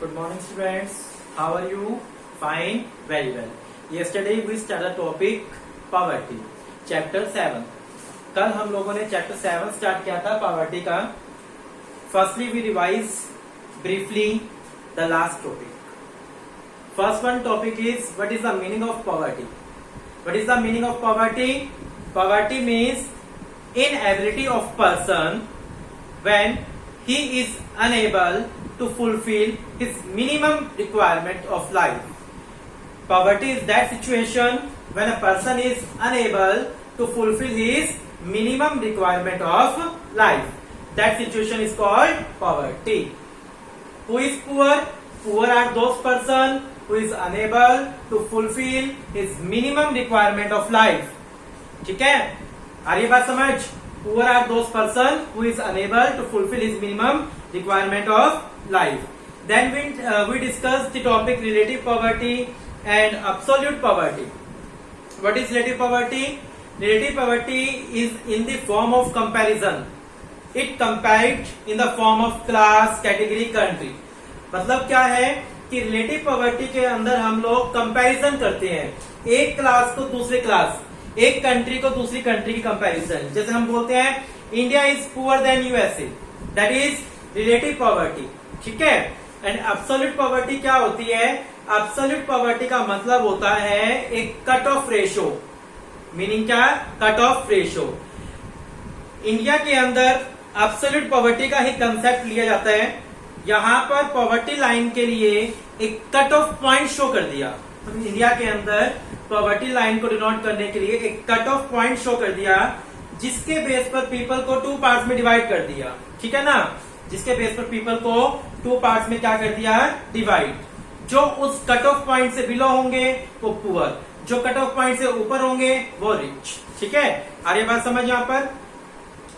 Good morning, students. How are you? Fine, very well. Yesterday we started topic poverty, chapter 7. कल हम लोगों ने chapter 7 start किया था poverty का. Firstly, we revise briefly the last topic. First one topic is what is the meaning of poverty? What is the meaning of poverty? Poverty means inability of person when he is unable to fulfill his minimum requirement of life. Poverty is that situation when a person is unable to fulfill his minimum requirement of life. That situation is called poverty. Who is poor? Poor are those person who is unable to fulfill his minimum requirement of life. ठीक है, आ रही बात समझ? Poor are those person who is unable to fulfill his minimum requirement of life. Then we discussed the topic relative poverty and absolute poverty. What is relative poverty? Relative poverty is in the form of comparison. It compared in the form of class, category, country. मतलब क्या है कि relative poverty के अंदर हम लोग comparison करते हैं, एक क्लास को दूसरे क्लास, एक कंट्री को दूसरी कंट्री की कंपैरिजन. जैसे हम बोलते हैं India is poor then USA, that is relative poverty. ठीक है. एंड एब्सोल्यूट पॉवर्टी क्या होती है? एब्सोल्यूट पॉवर्टी का मतलब होता है एक कट ऑफ रेशो. मीनिंग क्या? Cut off ratio. इंडिया के अंदर एब्सोल्यूट पॉवर्टी का ही कंसेप्ट लिया जाता है. यहां पर पॉवर्टी लाइन के लिए एक कट ऑफ पॉइंट शो कर दिया. तो इंडिया के अंदर पॉवर्टी लाइन को डिनोट करने के लिए एक कट ऑफ पॉइंट शो कर दिया, जिसके बेस पर पीपल को टू पार्ट्स में डिवाइड कर दिया. ठीक है ना. जिसके बेस पर पीपल को टू पार्ट्स में क्या कर दिया? डिवाइड. जो उस कट ऑफ पॉइंट से बिलो होंगे वो पुअर, जो कट ऑफ पॉइंट से ऊपर होंगे वो रिच. ठीक है. आ रही बात समझ यहां पर?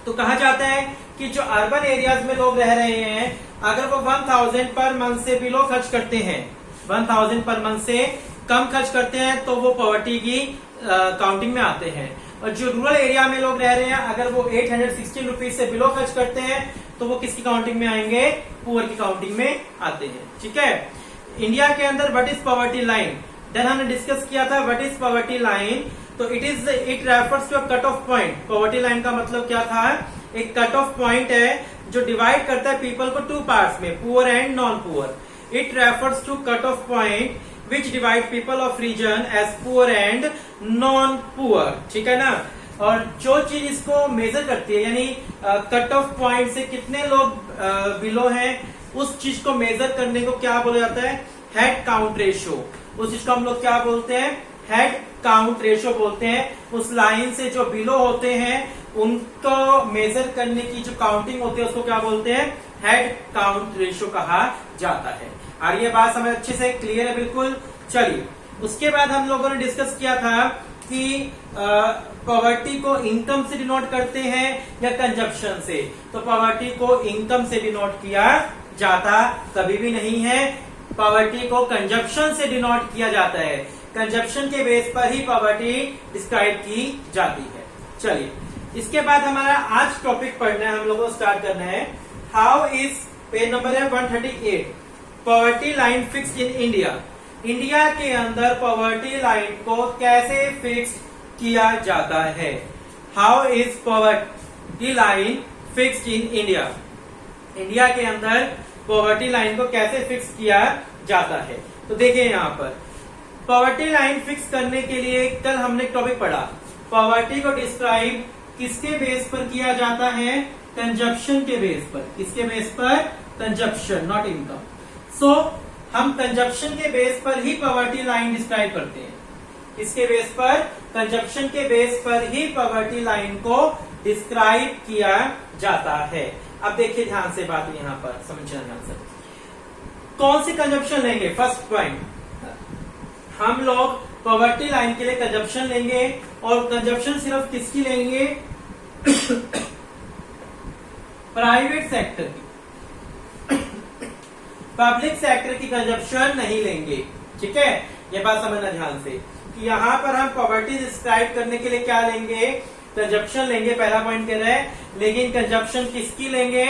तो कहा जाता है कि जो अर्बन एरियाज में लोग रह रहे हैं, अगर वो 1000 पर मंथ से बिलो खर्च करते हैं, 1000 पर मंथ से कम खर्च करते हैं, तो वो पॉवर्टी की काउंटिंग में आते हैं. और जो रूरल एरिया में लोग रह रहे हैं, अगर वो 816 रुपीज से बिलो खर्च करते हैं, तो वो किसकी काउंटिंग में आएंगे? पुअर की काउंटिंग में आते हैं. ठीक है. इंडिया के अंदर what is poverty line? Then हमने डिस्कस किया था व्हाट इज पॉवर्टी लाइन. तो it refers to a cut off point. Poverty line का मतलब क्या था? एक कट ऑफ पॉइंट है जो डिवाइड करता है पीपल को टू पार्ट्स में, poor and non poor. It refers to cut off point which divide people of region as poor and non poor. ठीक है ना. और जो चीज इसको मेजर करती है, यानी कट ऑफ पॉइंट से कितने लोग बिलो हैं, उस चीज को मेजर करने को क्या बोला जाता है? Head count ratio. उस चीज को हम लोग क्या बोलते हैं? हेड काउंट रेशो बोलते हैं. उस लाइन से जो बिलो होते हैं उनको मेजर करने की जो काउंटिंग होती है उसको क्या बोलते हैं? हेड काउंट रेशो कहा जाता है. और ये बात समझ अच्छे से क्लियर है? बिल्कुल. चलिए, उसके बाद हम लोगों ने डिस्कस किया था कि पॉवर्टी को इनकम से डिनोट करते हैं या कंजप्शन से. तो पॉवर्टी को इनकम से डिनोट किया जाता कभी भी नहीं है. पॉवर्टी को कंजप्शन से डिनोट किया जाता है. कंजप्शन के बेस पर ही पॉवर्टी डिस्क्राइब की जाती है. चलिए, इसके बाद हमारा आज टॉपिक पढ़ना है, हम लोगों को स्टार्ट करना है. हाउ इज, पेज नंबर है 138, poverty line fixed in India. India के अंदर पॉवर्टी लाइन को कैसे फिक्स किया जाता है? How is poverty line fixed in India. India के अंदर पॉवर्टी लाइन को कैसे फिक्स किया जाता है? तो देखिए यहां पर पॉवर्टी लाइन फिक्स करने के लिए कल हमने टॉपिक पढ़ा, पॉवर्टी को डिस्क्राइब किसके बेस पर किया जाता है? कंजप्शन के बेस पर. किसके बेस पर? Consumption, not income. सो हम कंजप्शन के बेस पर ही पॉवर्टी लाइन डिस्क्राइब करते हैं. इसके बेस पर, कंजप्शन के बेस पर ही पॉवर्टी लाइन को डिस्क्राइब किया जाता है. अब देखिए ध्यान से बात यहां पर समझना ध्यान से. कौन सी कंजप्शन लेंगे? फर्स्ट पॉइंट, हम लोग पॉवर्टी लाइन के लिए कंजप्शन लेंगे. और कंजप्शन सिर्फ किसकी लेंगे? प्राइवेट सेक्टर की. पब्लिक सेक्टर की कंजप्शन नहीं लेंगे. ठीक है. ये बात समझना ध्यान से कि यहां पर हम पॉवर्टी डिस्क्राइब करने के लिए क्या लेंगे? कंजप्शन लेंगे. पहला पॉइंट कह रहे हैं. लेकिन कंजप्शन किसकी लेंगे?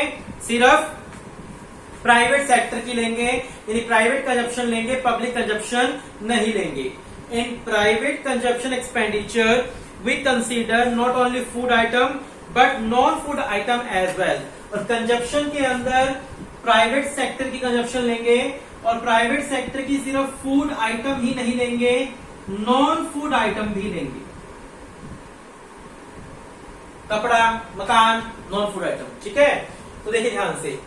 सिर्फ प्राइवेट सेक्टर की लेंगे, यानी प्राइवेट कंजप्शन लेंगे, पब्लिक कंजप्शन नहीं लेंगे। In private consumption expenditure we consider not only food item but non food item as well. और कंजप्शन के अंदर प्राइवेट सेक्टर की कंजप्शन लेंगे और प्राइवेट सेक्टर की सिर्फ फूड आइटम ही नहीं लेंगे, नॉन फूड आइटम भी लेंगे। कपड़ा, मकान, नॉन फूड आइटम, ठीक है। तो देखिए ध्यान से,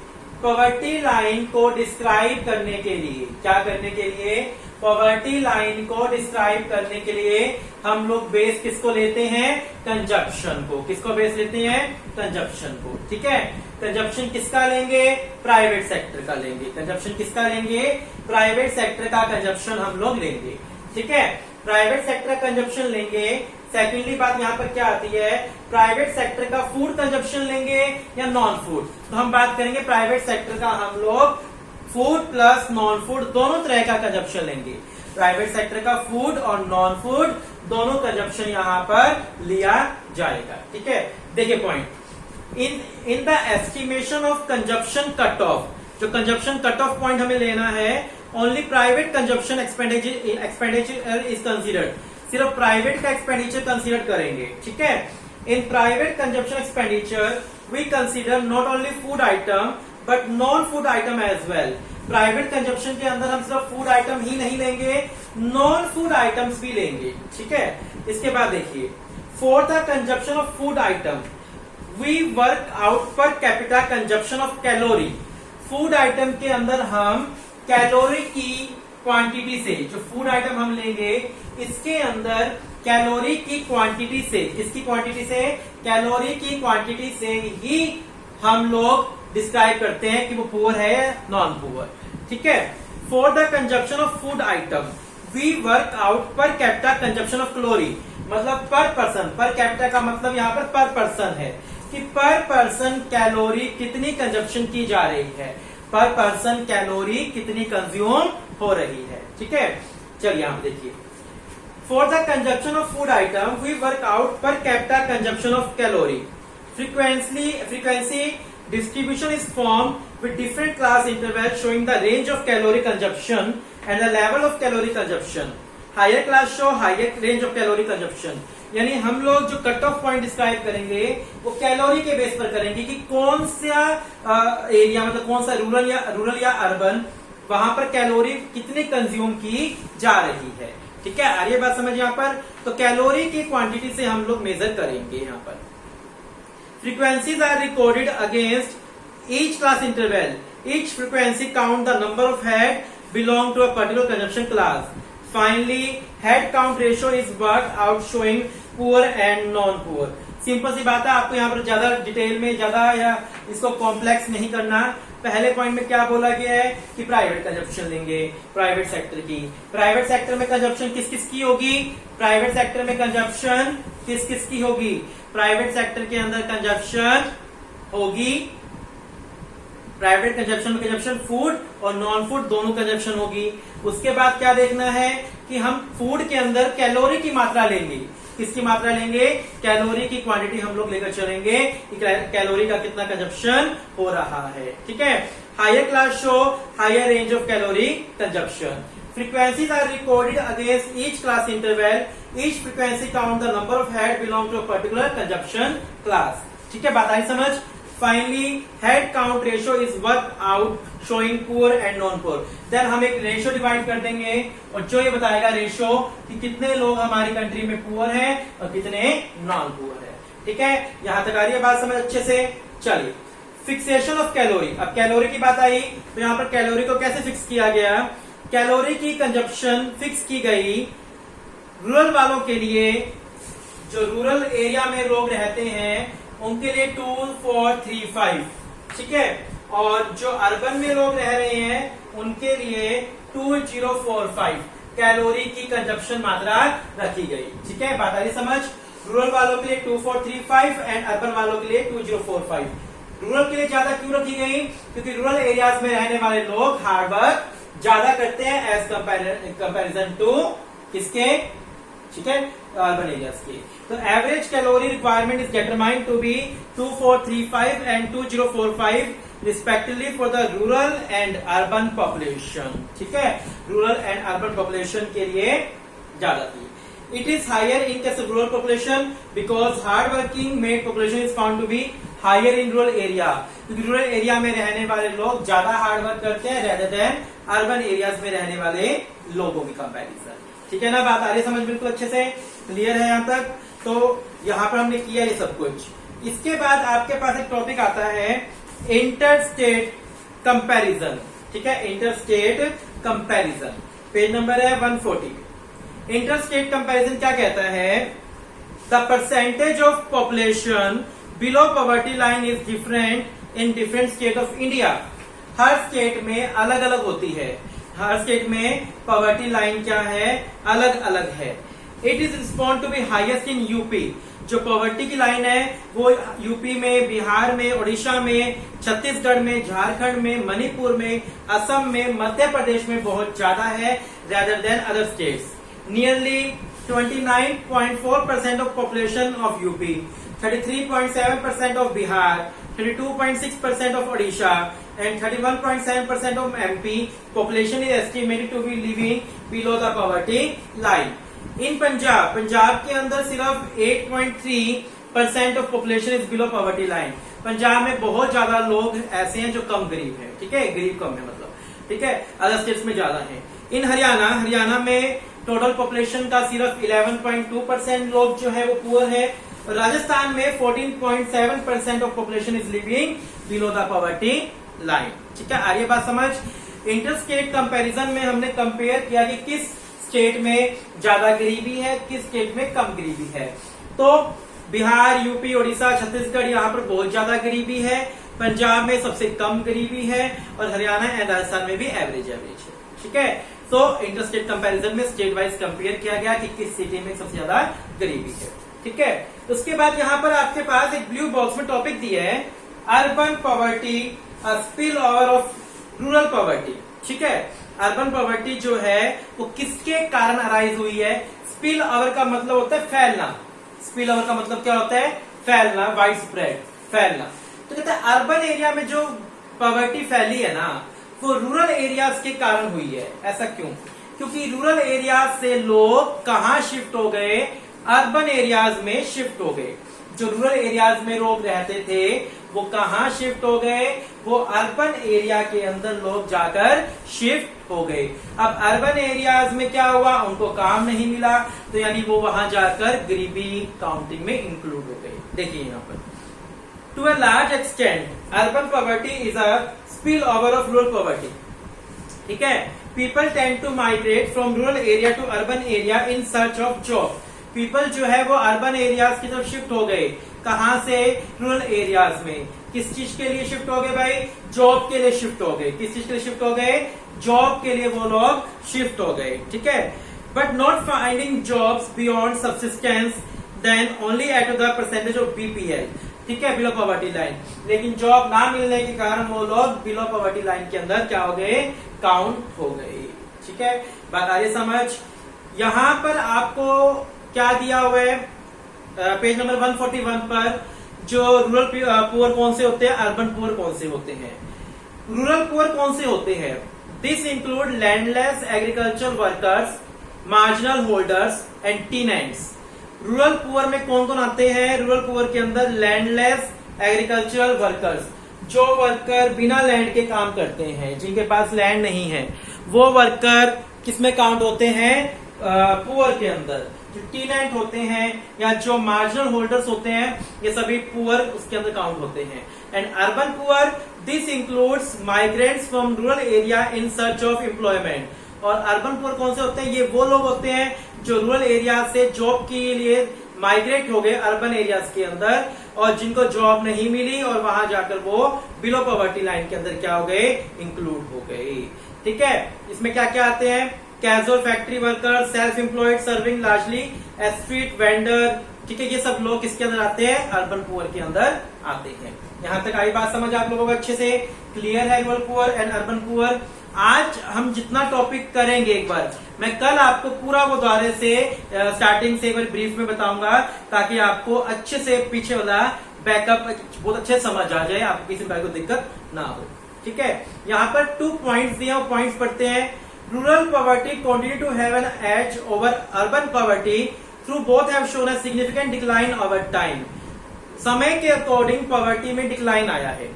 पॉवर्टी लाइन को डिस्क्राइब करने के लिए, क्या करने के लिए, पॉवर्टी लाइन को डिस्क्राइब करने के लिए हम लोग बेस किसको लेते हैं, कंजप्शन को। किसको बेस लेते हैं, कंजप्शन को, ठीक है। कंजप्शन किसका लेंगे, प्राइवेट सेक्टर का लेंगे। कंजप्शन किसका लेंगे, प्राइवेट सेक्टर का कंजप्शन हम लोग लेंगे, ठीक है। प्राइवेट सेक्टर कंजप्शन लेंगे। सेकेंडली बात यहाँ पर क्या आती है, प्राइवेट सेक्टर का फूड कंजप्शन लेंगे या नॉन फूड। तो हम बात करेंगे प्राइवेट सेक्टर का, हम लोग फूड प्लस नॉन फूड दोनों तरह का कंजप्शन लेंगे। प्राइवेट सेक्टर का फूड और नॉन फूड दोनों कंजप्शन यहाँ पर लिया जाएगा, ठीक है। देखिए point, in the estimation of consumption cut off, जो कंजप्शन कट ऑफ पॉइंट हमें लेना है, only private consumption expenditure is considered. सिर्फ प्राइवेट का एक्सपेंडिचर कंसिडर करेंगे, ठीक है। In private consumption expenditure we consider not only food item but non food item as well. Private consumption के अंदर हम सिर्फ फूड आइटम ही नहीं लेंगे, नॉन फूड आइटम्स भी लेंगे, ठीक है। इसके बाद देखिए, for the consumption of food item we work out per capita consumption of calorie. Food item के अंदर हम कैलोरी की क्वांटिटी से, जो फूड आइटम हम लेंगे इसके अंदर कैलोरी की क्वांटिटी से, किसकी क्वांटिटी से, कैलोरी की क्वांटिटी से ही हम लोग डिस्क्राइब करते हैं कि वो पुअर है या नॉन पुअर, ठीक है। For the consumption of food item we work out per capita consumption of calorie, मतलब पर पर्सन, पर कैपिटा का मतलब यहाँ पर पर्सन है कि पर पर्सन कैलोरी कितनी कंजप्शन की जा रही है, पर पर्सन कैलोरी कितनी कंज्यूम हो रही है, ठीक है। चलिए यहां देखिए, for the consumption of food item we work out per capita consumption of calorie. Frequency distribution is formed with different class intervals showing the range of calorie consumption and the level of calorie consumption. Higher class show higher range of calorie consumption. यानी हम लोग जो cut off point describe करेंगे वो calorie के base पर करेंगे कि कौन सा एरिया, मतलब कौन सा रूरल या अर्बन, वहां पर कैलोरी कितनी कंज्यूम की जा रही है, ठीक है। आ रही है बात समझ यहाँ पर। तो कैलोरी की क्वांटिटी से हम लोग मेजर करेंगे यहाँ पर। Frequencies are recorded against each class interval. Each frequency count the number of head belong to a particular consumption class. Finally, head count ratio is worked out showing poor and non-poor. Simple सी बात है, आपको यहाँ पर ज्यादा detail में ज्यादा या इसको कॉम्प्लेक्स नहीं करना। पहले पॉइंट में क्या बोला गया है कि प्राइवेट कंजप्शन लेंगे, प्राइवेट सेक्टर की। प्राइवेट सेक्टर में कंजप्शन किस किस की होगी, प्राइवेट सेक्टर में कंजप्शन किस किस की होगी, प्राइवेट सेक्टर के अंदर कंजप्शन होगी, प्राइवेट कंजप्शन में कंजप्शन फूड और नॉन फूड दोनों कंजप्शन होगी। उसके बाद क्या देखना है कि हम फूड के अंदर कैलोरी की मात्रा लेंगे। किसकी मात्रा लेंगे, कैलोरी की क्वांटिटी हम लोग लेकर चलेंगे कि कैलोरी का कितना कंजप्शन हो रहा है, ठीक है। Higher class show higher range of calorie consumption. Frequencies are recorded against each class interval. Each frequency count the number of head belong to a particular consumption class. ठीक है, बात आई समझ। Finally, head count ratio is worked out showing poor and non-poor. Then हम एक ratio divide कर देंगे और जो ये बताएगा रेशियो कि कितने लोग हमारी कंट्री में पुअर हैं और कितने नॉन पुअर हैं, ठीक है। यहां तक आ रही है बात समझ अच्छे से। चलिए, फिक्सेशन ऑफ कैलोरी। अब कैलोरी की बात आई तो यहाँ पर कैलोरी को कैसे फिक्स किया गया, कैलोरी की कंजप्शन फिक्स की गई रूरल वालों के लिए, जो रूरल एरिया में लोग रहते हैं उनके लिए 2435, ठीक है। और जो अर्बन में लोग रह रहे हैं उनके लिए 2045 कैलोरी की कंजप्शन मात्रा रखी गई, ठीक है। बात आ रही समझ। रूरल वालों के लिए 2435 एंड अर्बन वालों के लिए 2045। रूरल के लिए ज्यादा क्यों रखी गई, क्योंकि रूरल एरियाज में रहने वाले लोग हार्ड वर्क ज्यादा करते हैं एज कंपेरिजन टू किसके, ठीक है, अर्बन एरियाज के। तो average calorie requirement is determined to be 2435 and 2045 respectively for the rural and urban population. ठीक है, रूरल एंड अर्बन पॉपुलेशन के लिए ज्यादा थी। It is higher in case of rural population because hard working made population is found to be higher in rural area। क्योंकि rural area में रहने वाले लोग ज्यादा हार्ड वर्क करते हैं रेदर देन अर्बन एरियाज में रहने वाले लोगों की कंपैरिजन। ठीक है ना, बात आ रही है समझ बिल्कुल अच्छे से, क्लियर है यहाँ तक। तो यहाँ पर हमने किया ये सब कुछ। इसके बाद आपके पास एक टॉपिक आता है इंटर स्टेट कंपैरिजन। ठीक है, inter state comparison, page number है 140। इंटर स्टेट कंपैरिजन क्या कहता है? The percentage of population below poverty line is different in different state of India. हर स्टेट में अलग अलग होती है, हर स्टेट में पॉवर्टी लाइन क्या है, अलग अलग है। It is respond to be highest in UP. जो पॉवर्टी की लाइन है वो यूपी में, बिहार में, उड़ीसा में, छत्तीसगढ़ में, झारखंड में, मणिपुर में, असम में, मध्य प्रदेश में बहुत ज्यादा है rather than other states. Nearly 29.4% of population of UP, 33.7% of Bihar, 32.6% of Odisha, and 31.7% of MP population is estimated to be living below the poverty line. In Punjab के अंदर सिर्फ 8.3% of population is below poverty line। Punjab में बहुत ज्यादा लोग ऐसे हैं जो कम गरीब हैं। ठीक है, गरीब कम है मतलब। ठीक है, अदर स्टेट्स में ज्यादा है। इन हरियाणा में टोटल पॉपुलेशन का सिर्फ 11.2% लोग जो है वो पुअर है। और राजस्थान में 14.7% of population is living below the poverty line. ठीक है, आ रही है बात समझ। इंटर स्टेट कंपैरिजन में हमने कंपेयर किया कि किस स्टेट में ज्यादा गरीबी है, किस स्टेट में कम गरीबी है। तो बिहार, यूपी, उड़ीसा, छत्तीसगढ़ यहाँ पर बहुत ज्यादा गरीबी है। पंजाब में सबसे कम गरीबी है और हरियाणा एंड राजस्थान में भी एवरेज है। ठीक है, तो इंटर स्टेट कंपैरिजन में स्टेट वाइज कंपेयर किया गया कि किस सिटी में सबसे ज्यादा गरीबी है। ठीक है, उसके बाद यहाँ पर आपके पास एक ब्लू बॉक्स में टॉपिक दिया है urban poverty, spill over of rural poverty. ठीक है, अर्बन पॉवर्टी जो है वो किसके कारण अराइज हुई है? स्पिल ओवर का मतलब होता है फैलना। स्पिल ओवर का मतलब क्या होता है? फैलना, वाइड स्प्रेड, फैलना। तो कहते हैं अर्बन एरिया में जो पॉवर्टी फैली है ना वो रूरल एरियाज के कारण हुई है। ऐसा क्यों? क्योंकि रूरल एरियाज से लोग कहाँ शिफ्ट हो गए? अर्बन एरियाज में शिफ्ट हो गए। जो रूरल एरियाज में लोग रहते थे वो कहाँ शिफ्ट हो गए? वो अर्बन एरिया के अंदर लोग जाकर शिफ्ट हो गए। अब अर्बन एरियाज में क्या हुआ? उनको काम नहीं मिला, तो यानी वो वहां जाकर गरीबी काउंटिंग में इंक्लूड हो गए। देखिए यहाँ पर to a large extent urban poverty is a spill over of rural poverty. ठीक है, people tend to migrate from rural area to urban area in search of job. People जो है वो अर्बन एरियाज की तरफ शिफ्ट हो गए। कहां से? रूरल एरियाज में। किस चीज के लिए शिफ्ट हो गए भाई? जॉब के लिए शिफ्ट हो गए। किस चीज के लिए शिफ्ट हो गए? जॉब के लिए वो लोग शिफ्ट हो गए। ठीक है, but not finding jobs beyond subsistence then only at the percentage of BPL. ठीक है, बिलो पॉवर्टी लाइन। लेकिन जॉब ना मिलने के कारण वो लोग बिलो पॉवर्टी लाइन के अंदर क्या हो गए? काउंट हो गए। ठीक है, बात आ रही समझ। यहां पर आपको क्या दिया हुआ है? पेज नंबर 141 पर जो रूरल पुअर कौन से होते हैं, अर्बन पुअर कौन से होते हैं। रूरल पुअर कौन से होते हैं? This include landless agriculture workers, marginal holders and tenants. Rural poor में कौन कौन आते हैं? रूरल पुअर के अंदर लैंडलेस एग्रीकल्चरल वर्कर्स, जो वर्कर बिना लैंड के काम करते हैं, जिनके पास लैंड नहीं है, वो वर्कर किसमें काउंट होते हैं? पुअर के अंदर। जो टीनेंट होते हैं या जो मार्जिनल होल्डर्स होते हैं, ये सभी पुअर उसके अंदर काउंट होते हैं। And urban poor, this includes migrants from rural area in search of employment. और अर्बन पुअर कौन से होते हैं? ये वो लोग होते हैं जो रूरल एरिया से जॉब के लिए माइग्रेट हो गए अर्बन एरियाज के अंदर, और जिनको जॉब नहीं मिली और वहां जाकर वो बिलो पॉवर्टी लाइन के अंदर क्या हो गए? इंक्लूड हो गए। ठीक है, इसमें क्या क्या आते हैं? Casual factory worker, self employed serving largely as street vendor. ठीक है, ये सब लोग किसके अंदर आते हैं? अर्बन पुअर के अंदर आते हैं। यहाँ तक आई बात समझ आप लोगों को अच्छे से? क्लियर है rural poor and urban poor. आज हम जितना टॉपिक करेंगे एक बार, मैं कल आपको पूरा वो दोबारा से स्टार्टिंग से एक बार ब्रीफ में बताऊंगा, ताकि आपको अच्छे से पीछे वाला बैकअप बहुत अच्छे समझ आ जाए, आपको किसी प्रकार की दिक्कत ना हो। ठीक है, यहाँ पर 2 पॉइंट्स दिए, वो पॉइंट्स पढ़ते हैं। Rural poverty continue to have an edge over urban poverty through both have shown a significant decline over time. समय के अकॉर्डिंग पॉवर्टी में डिक्लाइन आया है,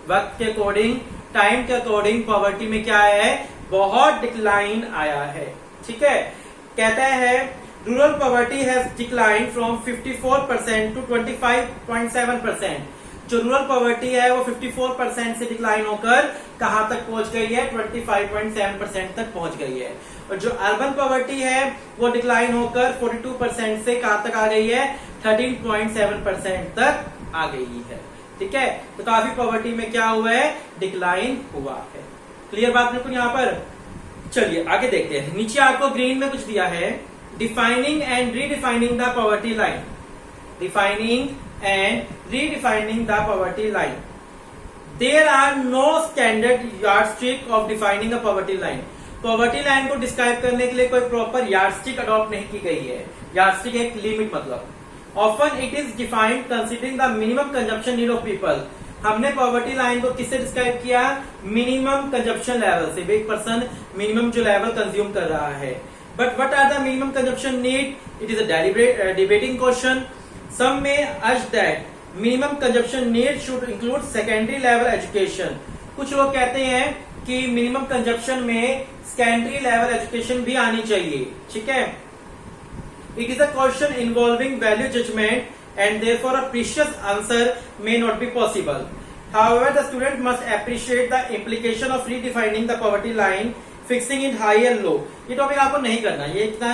वक्त के अकॉर्डिंग, टाइम के अकॉर्डिंग पॉवर्टी में क्या है, बहुत डिक्लाइन आया है। ठीक है, कहता है rural poverty has decline from 54% to 25.7%। जो रूरल पॉवर्टी है वो 54% से डिक्लाइन होकर कहां तक पहुंच गई है, 25.7% तक पहुंच गई है। और जो अर्बन पॉवर्टी है वो डिक्लाइन होकर 42% से कहां तक आ गई है, 13.7% तक आ गई है। ठीक है, तो काफी पॉवर्टी में क्या हुआ है, डिक्लाइन हुआ है। क्लियर बात बिल्कुल यहाँ पर। चलिए आगे देखते हैं। नीचे आपको ग्रीन में कुछ दिया है, defining and redefining the poverty line. Defining and redefining the poverty line. There are no standard yardstick of defining a poverty line. Poverty line को डिस्क्राइब करने के लिए कोई प्रॉपर यार्डस्टिक अडॉप्ट नहीं की गई है। यार्डस्टिक एक लिमिट मतलब। Often it is defined considering the minimum consumption need of people. हमने पॉवर्टी लाइन को किससे डिस्क्राइब किया, मिनिमम कंजप्शन लेवल से। एक पर्सन मिनिमम जो लेवल कंज्यूम कर रहा है। But what are the minimum consumption need, it is a debating question. Some may urge that minimum consumption need should include secondary level education. कुछ लोग कहते हैं कि मिनिमम कंजप्शन में सेकेंडरी लेवल एजुकेशन भी आनी चाहिए। ठीक है, it is a question involving value judgement and therefore a precious answer may not be possible. However, the student must appreciate the implication of redefining the poverty line, fixing in high and low. ये topic आपको नहीं करना, ये इतना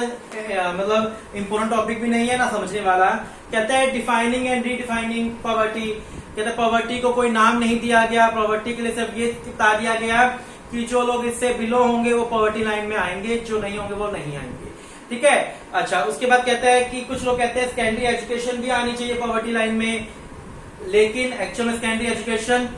मतलब important topic भी नहीं है ना समझने वाला। कहता है डिफाइनिंग एंड रीडिफाइनिंग पॉवर्टी। कहता है पॉवर्टी को कोई नाम नहीं दिया गया, पॉवर्टी के लिए सिर्फ ये बता दिया गया कि जो लोग इससे बिलो होंगे वो पॉवर्टी लाइन में आएंगे, जो नहीं होंगे वो नहीं आएंगे। ठीक है, अच्छा उसके बाद कहता है कि कुछ लोग कहते हैं सेकेंडरी एजुकेशन भी आनी चाहिए पॉवर्टी लाइन में, लेकिन एक्चुअल में सेकेंडरी एजुकेशन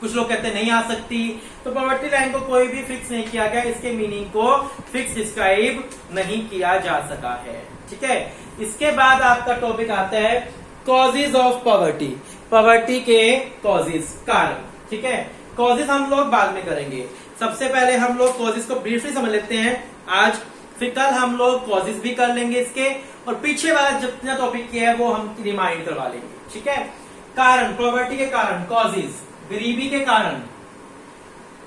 कुछ लोग कहते हैं नहीं आ सकती। तो पॉवर्टी लाइन को कोई भी फिक्स नहीं किया गया, इसके मीनिंग को फिक्स डिस्क्राइब नहीं किया जा सका है। ठीक है, इसके बाद आपका टॉपिक आता है कॉजेज ऑफ पॉवर्टी। पॉवर्टी के कॉजेज, कारण। ठीक है, कॉजेज हम लोग बाद में करेंगे, सबसे पहले हम लोग कॉजेज को ब्रीफली समझ लेते हैं आज। फिर कल हम लोग कॉजेज भी कर लेंगे इसके, और पीछे वाला जितना टॉपिक किया है वो हम रिमाइंड करवा लेंगे। ठीक है, कारण, पॉवर्टी के कारण, कॉजेज, गरीबी के कारण।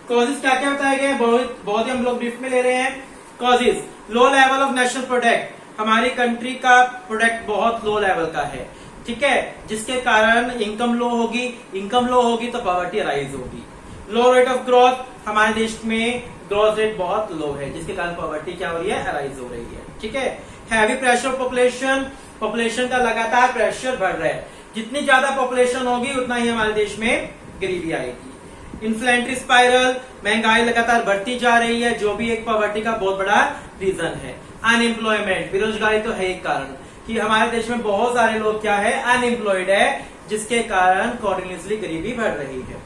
कॉजेज क्या क्या बताए गए, बहुत ही हम लोग ब्रीफ में ले रहे हैं। Causes, low level of national product. हमारी कंट्री का प्रोडक्ट बहुत लो लेवल का है। ठीक है, जिसके कारण इनकम लो होगी, इनकम लो होगी तो पॉवर्टी राइज होगी। लो रेट ऑफ ग्रोथ, हमारे देश में ग्रोथ रेट बहुत लो है, जिसके कारण पॉवर्टी क्या हो रही है, राइज हो रही है। ठीक है, हैवी प्रेशर पॉपुलेशन, पॉपुलेशन का लगातार प्रेशर बढ़ रहा है। जितनी ज्यादा पॉपुलेशन होगी उतना ही हमारे देश में गरीबी आएगी। इन्फ्लेटरी स्पाइरल, महंगाई लगातार बढ़ती जा रही है, जो भी एक पॉवर्टी का बहुत बड़ा रीजन है। अनएम्प्लॉयमेंट, बेरोजगारी तो है एक कारण कि हमारे देश में बहुत सारे लोग क्या है, अनएम्प्लॉयड है, जिसके कारण कॉन्टिन्यूसली गरीबी बढ़ रही है।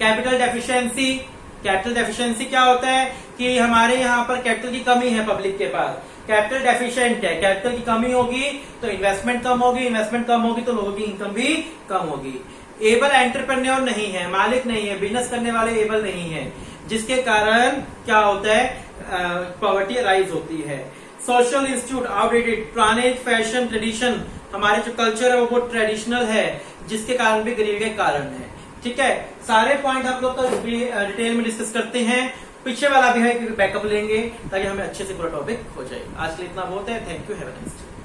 कैपिटल डेफिशिएंसी, कैपिटल डेफिशिएंसी क्या होता है कि हमारे यहाँ पर कैपिटल की कमी है, पब्लिक के पास कैपिटल डेफिशिएंट है। कैपिटल की कमी होगी तो इन्वेस्टमेंट कम होगी, इन्वेस्टमेंट कम होगी तो लोगों की इनकम भी कम होगी। एबल एंटरप्रेन्योर नहीं है, मालिक नहीं है, बिजनेस करने वाले एबल नहीं है, जिसके कारण क्या होता है, पॉवर्टी राइज होती है। सोशल इंस्टीट्यूट आउटडेटेड, पुराने फैशन ट्रेडिशन, हमारे जो कल्चर है वो बहुत ट्रेडिशनल है, जिसके कारण भी गरीबी के कारण है। ठीक है, सारे पॉइंट हम लोग डिटेल में डिस्कस करते हैं। पीछे वाला भी है, बैकअप लेंगे ताकि हमें अच्छे से पूरा टॉपिक हो जाए। आज के लिए इतना बहुत है। Thank you, have a nice day.